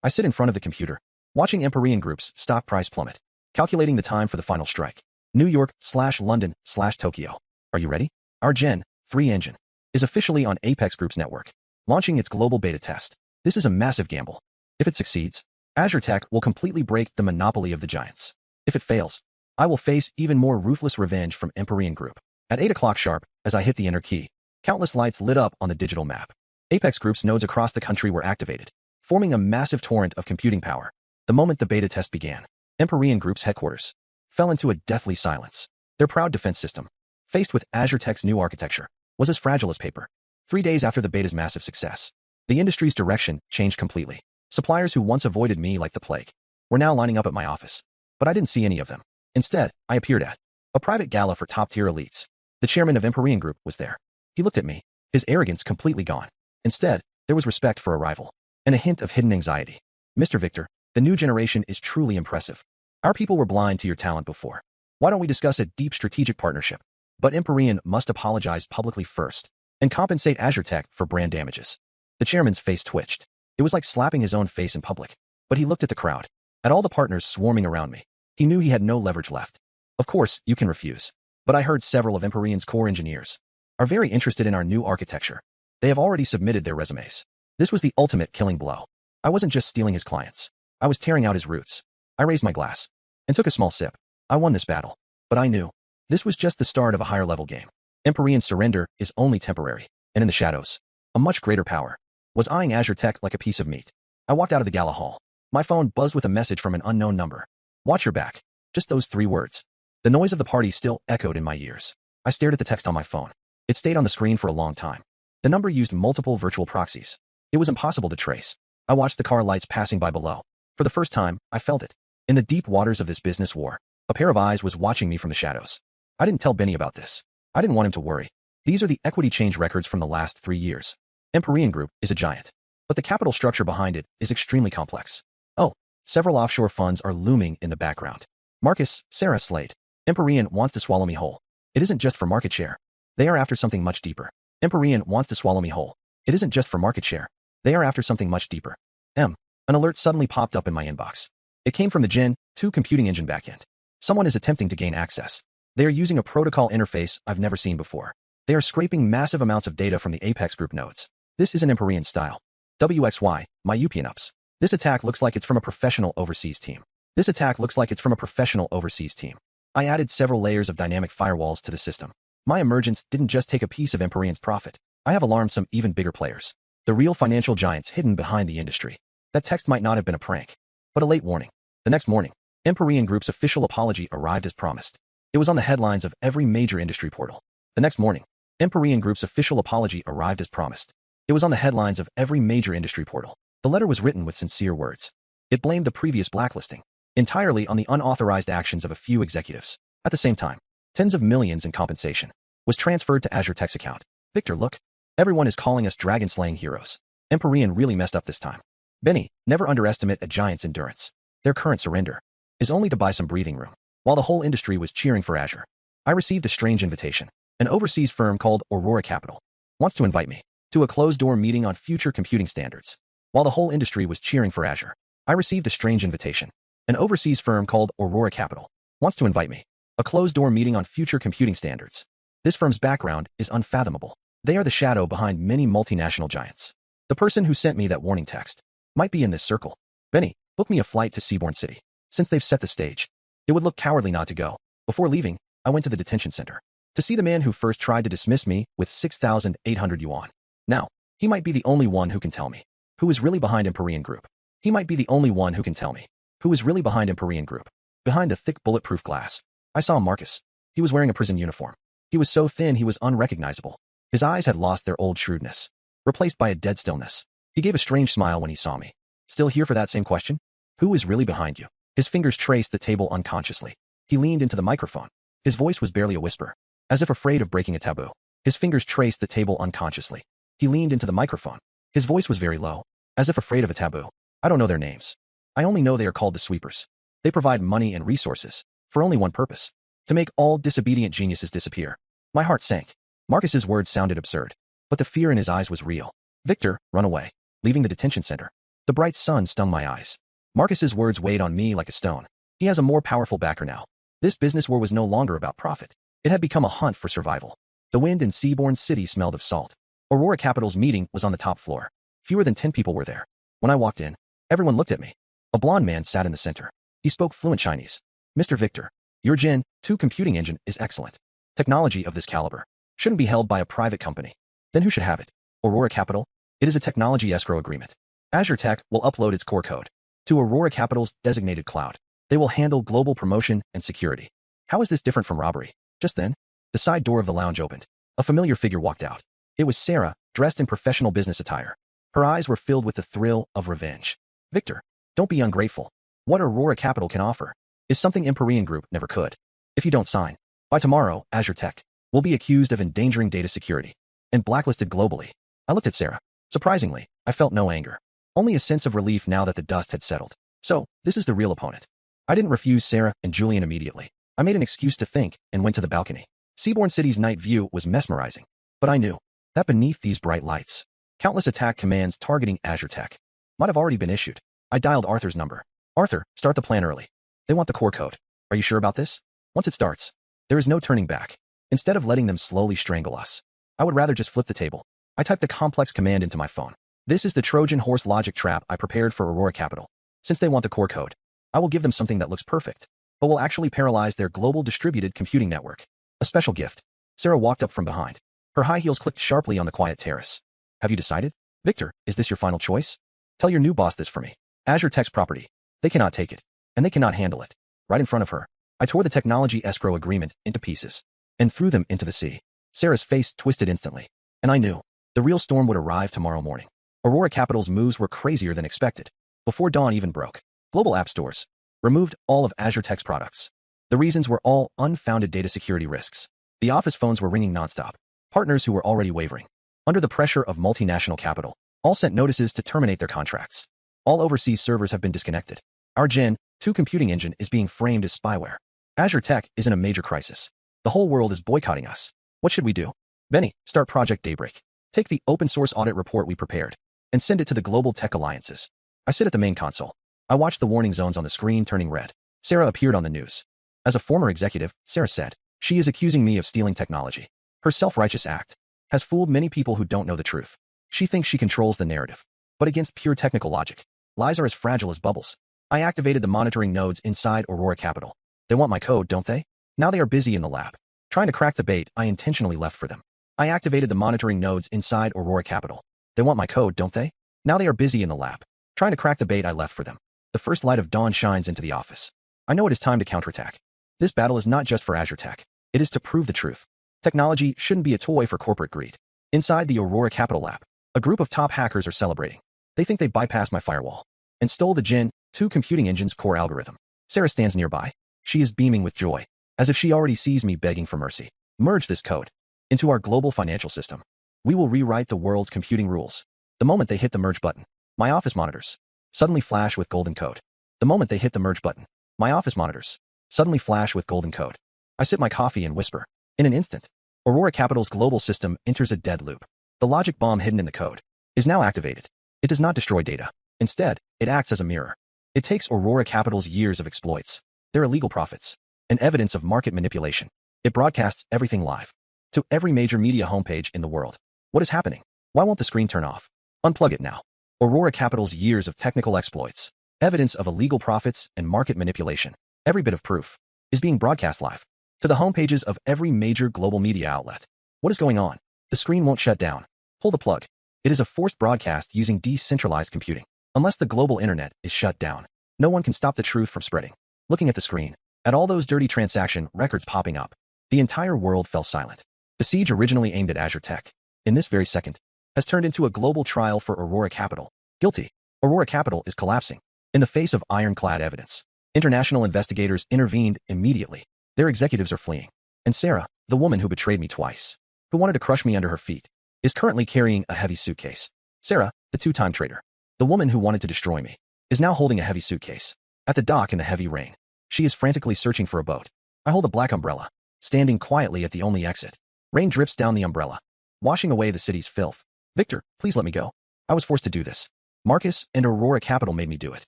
A: I sit in front of the computer, watching Empyrean Group's stock price plummet, calculating the time for the final strike. New York/London/Tokyo. Are you ready? Our Gen 3 engine is officially on Apex Group's network, launching its global beta test. This is a massive gamble. If it succeeds, Azure Tech will completely break the monopoly of the giants. If it fails, I will face even more ruthless revenge from Empyrean Group. At 8 o'clock sharp, as I hit the enter key, countless lights lit up on the digital map. Apex Group's nodes across the country were activated, forming a massive torrent of computing power. The moment the beta test began, Empyrean Group's headquarters fell into a deathly silence. Their proud defense system, faced with Azure Tech's new architecture, was as fragile as paper. 3 days after the beta's massive success, the industry's direction changed completely. Suppliers who once avoided me like the plague were now lining up at my office, but I didn't see any of them. Instead, I appeared at a private gala for top-tier elites. The chairman of Empyrean Group was there. He looked at me, his arrogance completely gone. Instead, there was respect for a rival, and a hint of hidden anxiety. Mr. Victor, the new generation is truly impressive. Our people were blind to your talent before. Why don't we discuss a deep strategic partnership? But Empyrean must apologize publicly first, and compensate Azure Tech for brand damages. The chairman's face twitched. It was like slapping his own face in public. But he looked at the crowd, at all the partners swarming around me. He knew he had no leverage left. Of course, you can refuse. But I heard several of Empyrean's core engineers are very interested in our new architecture. They have already submitted their resumes. This was the ultimate killing blow. I wasn't just stealing his clients. I was tearing out his roots. I raised my glass and took a small sip. I won this battle. But I knew this was just the start of a higher-level game. Empyrean's surrender is only temporary, and in the shadows, a much greater power was eyeing Azure Tech like a piece of meat. I walked out of the gala hall. My phone buzzed with a message from an unknown number. Watch your back. Just those 3 words. The noise of the party still echoed in my ears. I stared at the text on my phone. It stayed on the screen for a long time. The number used multiple virtual proxies. It was impossible to trace. I watched the car lights passing by below. For the first time, I felt it. In the deep waters of this business war, a pair of eyes was watching me from the shadows. I didn't tell Benny about this. I didn't want him to worry. These are the equity change records from the last 3 years. Empyrean Group is a giant, but the capital structure behind it is extremely complex. Oh, several offshore funds are looming in the background. Marcus, Sarah Slade. Empyrean wants to swallow me whole. It isn't just for market share. They are after something much deeper. Empyrean wants to swallow me whole. It isn't just for market share. They are after something much deeper. An alert suddenly popped up in my inbox. It came from the Gen 2 computing engine backend. Someone is attempting to gain access. They are using a protocol interface I've never seen before. They are scraping massive amounts of data from the Apex Group nodes. This is an Empyrean style. WXY, my UPNUPS. This attack looks like it's from a professional overseas team. This attack looks like it's from a professional overseas team. I added several layers of dynamic firewalls to the system. My emergence didn't just take a piece of Empyrean's profit. I have alarmed some even bigger players. The real financial giants hidden behind the industry. That text might not have been a prank, but a late warning. The next morning, Empyrean Group's official apology arrived as promised. It was on the headlines of every major industry portal. The next morning, Empyrean Group's official apology arrived as promised. It was on the headlines of every major industry portal. The letter was written with sincere words. It blamed the previous blacklisting entirely on the unauthorized actions of a few executives. At the same time, tens of millions in compensation was transferred to Azure Tech's account. Victor, look. Everyone is calling us dragon-slaying heroes. Empyrean really messed up this time. Benny, never underestimate a giant's endurance. Their current surrender is only to buy some breathing room. While the whole industry was cheering for Azure, I received a strange invitation. An overseas firm called Aurora Capital wants to invite me to a closed-door meeting on future computing standards. While the whole industry was cheering for Azure, I received a strange invitation. An overseas firm called Aurora Capital wants to invite me. A closed-door meeting on future computing standards. This firm's background is unfathomable. They are the shadow behind many multinational giants. The person who sent me that warning text might be in this circle. Benny, book me a flight to Seabourn City. Since they've set the stage, it would look cowardly not to go. Before leaving, I went to the detention center to see the man who first tried to dismiss me with 6,800 yuan. Now, he might be the only one who can tell me who is really behind Empyrean Group. He might be the only one who can tell me who is really behind Empyrean Group. Behind the thick bulletproof glass, I saw Marcus. He was wearing a prison uniform. He was so thin he was unrecognizable. His eyes had lost their old shrewdness, replaced by a dead stillness. He gave a strange smile when he saw me. Still here for that same question? Who is really behind you? His fingers traced the table unconsciously. He leaned into the microphone. His voice was barely a whisper, as if afraid of breaking a taboo. His fingers traced the table unconsciously. He leaned into the microphone. His voice was very low, as if afraid of a taboo. I don't know their names. I only know they are called the Sweepers. They provide money and resources for only one purpose: to make all disobedient geniuses disappear. My heart sank. Marcus's words sounded absurd, but the fear in his eyes was real. Victor, run away. Leaving the detention center. The bright sun stung my eyes. Marcus's words weighed on me like a stone. He has a more powerful backer now. This business war was no longer about profit. It had become a hunt for survival. The wind in Seabourn City smelled of salt. Aurora Capital's meeting was on the top floor. Fewer than 10 people were there. When I walked in, everyone looked at me. A blond man sat in the center. He spoke fluent Chinese. Mr. Victor, your Gen 2 computing engine is excellent. Technology of this caliber shouldn't be held by a private company. Then who should have it? Aurora Capital? It is a technology escrow agreement. Azure Tech will upload its core code to Aurora Capital's designated cloud. They will handle global promotion and security. How is this different from robbery? Just then, the side door of the lounge opened. A familiar figure walked out. It was Sarah, dressed in professional business attire. Her eyes were filled with the thrill of revenge. Victor, don't be ungrateful. What Aurora Capital can offer is something Empyrean Group never could. If you don't sign by tomorrow, Azure Tech will be accused of endangering data security and blacklisted globally. I looked at Sarah. Surprisingly, I felt no anger, only a sense of relief now that the dust had settled. So, this is the real opponent. I didn't refuse Sarah and Julian immediately. I made an excuse to think and went to the balcony. Seabourn City's night view was mesmerizing, but I knew that beneath these bright lights, countless attack commands targeting Azure Tech might have already been issued. I dialed Arthur's number. Arthur, start the plan early. They want the core code. Are you sure about this? Once it starts, there is no turning back. Instead of letting them slowly strangle us, I would rather just flip the table. I typed a complex command into my phone. This is the Trojan horse logic trap I prepared for Aurora Capital. Since they want the core code, I will give them something that looks perfect, but will actually paralyze their global distributed computing network. A special gift. Sarah walked up from behind. Her high heels clicked sharply on the quiet terrace. Have you decided? Victor, is this your final choice? Tell your new boss this for me. Azure Tech's property. They cannot take it, and they cannot handle it. Right in front of her, I tore the technology escrow agreement into pieces and threw them into the sea. Sarah's face twisted instantly, and I knew the real storm would arrive tomorrow morning. Aurora Capital's moves were crazier than expected. Before dawn even broke, global app stores removed all of Azure Tech's products. The reasons were all unfounded data security risks. The office phones were ringing nonstop. Partners who were already wavering under the pressure of multinational capital all sent notices to terminate their contracts. All overseas servers have been disconnected. Our Gen 2 computing engine is being framed as spyware. Azure Tech is in a major crisis. The whole world is boycotting us. What should we do? Benny, start Project Daybreak. Take the open source audit report we prepared and send it to the global tech alliances. I sit at the main console. I watched the warning zones on the screen turning red. Sarah appeared on the news. As a former executive, Sarah said, she is accusing me of stealing technology. Her self-righteous act has fooled many people who don't know the truth. She thinks she controls the narrative. But against pure technical logic, lies are as fragile as bubbles. I activated the monitoring nodes inside Aurora Capital. They want my code, don't they? Now they are busy in the lab, trying to crack the bait I intentionally left for them. I activated the monitoring nodes inside Aurora Capital. They want my code, don't they? Now they are busy in the lab, trying to crack the bait I left for them. The first light of dawn shines into the office. I know it is time to counterattack. This battle is not just for Azure Tech. It is to prove the truth. Technology shouldn't be a toy for corporate greed. Inside the Aurora Capital lab, a group of top hackers are celebrating. They think they bypassed my firewall and stole the Gen 2 computing engine's core algorithm. Sarah stands nearby. She is beaming with joy, as if she already sees me begging for mercy. Merge this code into our global financial system. We will rewrite the world's computing rules. The moment they hit the merge button, my office monitors suddenly flash with golden code. The moment they hit the merge button, my office monitors suddenly flash with golden code. I sip my coffee and whisper. In an instant, Aurora Capital's global system enters a dead loop. The logic bomb hidden in the code is now activated. It does not destroy data. Instead, it acts as a mirror. It takes Aurora Capital's years of exploits, their illegal profits, and evidence of market manipulation. It broadcasts everything live to every major media homepage in the world. What is happening? Why won't the screen turn off? Unplug it now. Aurora Capital's years of technical exploits, evidence of illegal profits and market manipulation, every bit of proof, is being broadcast live to the homepages of every major global media outlet. What is going on? The screen won't shut down. Pull the plug. It is a forced broadcast using decentralized computing. Unless the global internet is shut down, no one can stop the truth from spreading. Looking at the screen, at all those dirty transaction records popping up, the entire world fell silent. The siege originally aimed at Azure Tech, in this very second, has turned into a global trial for Aurora Capital. Guilty. Aurora Capital is collapsing. In the face of ironclad evidence, international investigators intervened immediately. Their executives are fleeing. And Sarah, the woman who betrayed me twice, who wanted to crush me under her feet, is currently carrying a heavy suitcase. Sarah, the two-time traitor, the woman who wanted to destroy me, is now holding a heavy suitcase. At the dock in the heavy rain, she is frantically searching for a boat. I hold a black umbrella, standing quietly at the only exit. Rain drips down the umbrella, washing away the city's filth. Victor, please let me go. I was forced to do this. Marcus and Aurora Capital made me do it.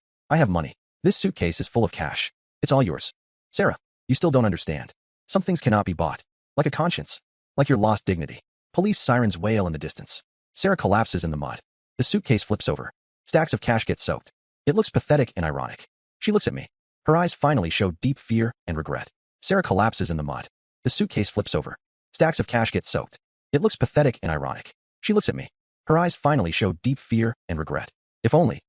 A: I have money. This suitcase is full of cash. It's all yours. Sarah, you still don't understand. Some things cannot be bought. Like a conscience. Like your lost dignity. Police sirens wail in the distance. Sarah collapses in the mud. The suitcase flips over. Stacks of cash get soaked. It looks pathetic and ironic. She looks at me. Her eyes finally show deep fear and regret. Sarah collapses in the mud. The suitcase flips over. Stacks of cash get soaked. It looks pathetic and ironic. She looks at me. Her eyes finally show deep fear and regret. If only,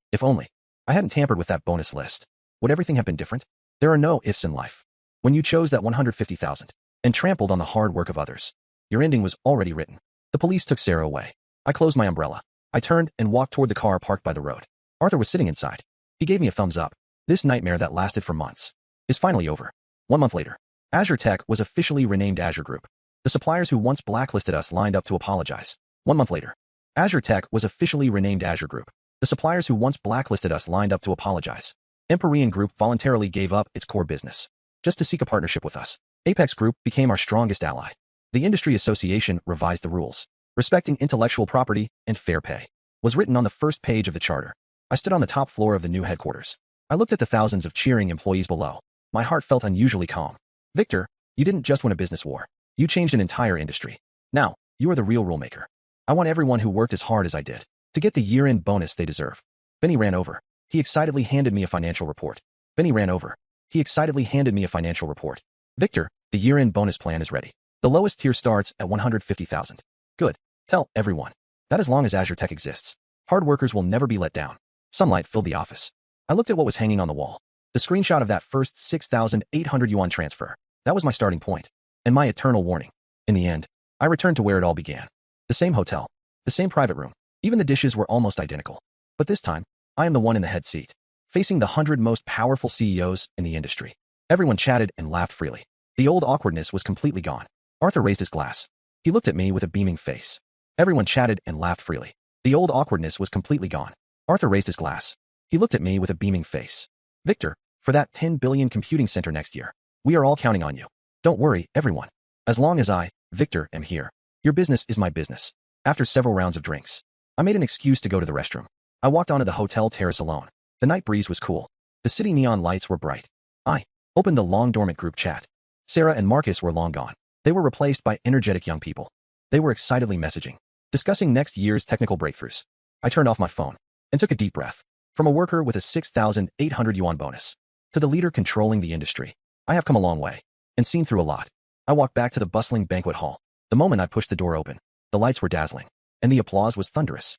A: I hadn't tampered with that bonus list. Would everything have been different? There are no ifs in life. When you chose that 150,000 and trampled on the hard work of others, your ending was already written. The police took Sarah away. I closed my umbrella. I turned and walked toward the car parked by the road. Arthur was sitting inside. He gave me a thumbs up. This nightmare that lasted for months is finally over. 1 month later, Azure Tech was officially renamed Azure Group. The suppliers who once blacklisted us lined up to apologize. 1 month later, Azure Tech was officially renamed Azure Group. The suppliers who once blacklisted us lined up to apologize. Empyrean Group voluntarily gave up its core business just to seek a partnership with us. Apex Group became our strongest ally. The industry association revised the rules. Respecting intellectual property and fair pay was written on the first page of the charter. I stood on the top floor of the new headquarters. I looked at the thousands of cheering employees below. My heart felt unusually calm. Victor, you didn't just win a business war. You changed an entire industry. Now, you are the real rule maker. I want everyone who worked as hard as I did to get the year-end bonus they deserve. Benny ran over. He excitedly handed me a financial report. Benny ran over. He excitedly handed me a financial report. Victor, the year-end bonus plan is ready. The lowest tier starts at 150,000. Good. Tell everyone that as long as Azure Tech exists, hard workers will never be let down. Sunlight filled the office. I looked at what was hanging on the wall. The screenshot of that first 6,800 yuan transfer. That was my starting point. And my eternal warning. In the end, I returned to where it all began. The same hotel. The same private room. Even the dishes were almost identical. But this time, I am the one in the head seat, facing the 100 most powerful CEOs in the industry. Everyone chatted and laughed freely. The old awkwardness was completely gone. Arthur raised his glass. He looked at me with a beaming face. Everyone chatted and laughed freely. The old awkwardness was completely gone. Arthur raised his glass. He looked at me with a beaming face. Victor, for that 10 billion computing center next year, we are all counting on you. Don't worry, everyone. As long as I, Victor, am here, your business is my business. After several rounds of drinks, I made an excuse to go to the restroom. I walked onto the hotel terrace alone. The night breeze was cool. The city neon lights were bright. I opened the long-dormant group chat. Sarah and Marcus were long gone. They were replaced by energetic young people. They were excitedly messaging, discussing next year's technical breakthroughs. I turned off my phone and took a deep breath. From a worker with a 6,800 yuan bonus to the leader controlling the industry, I have come a long way and seen through a lot. I walked back to the bustling banquet hall. The moment I pushed the door open, the lights were dazzling, and the applause was thunderous.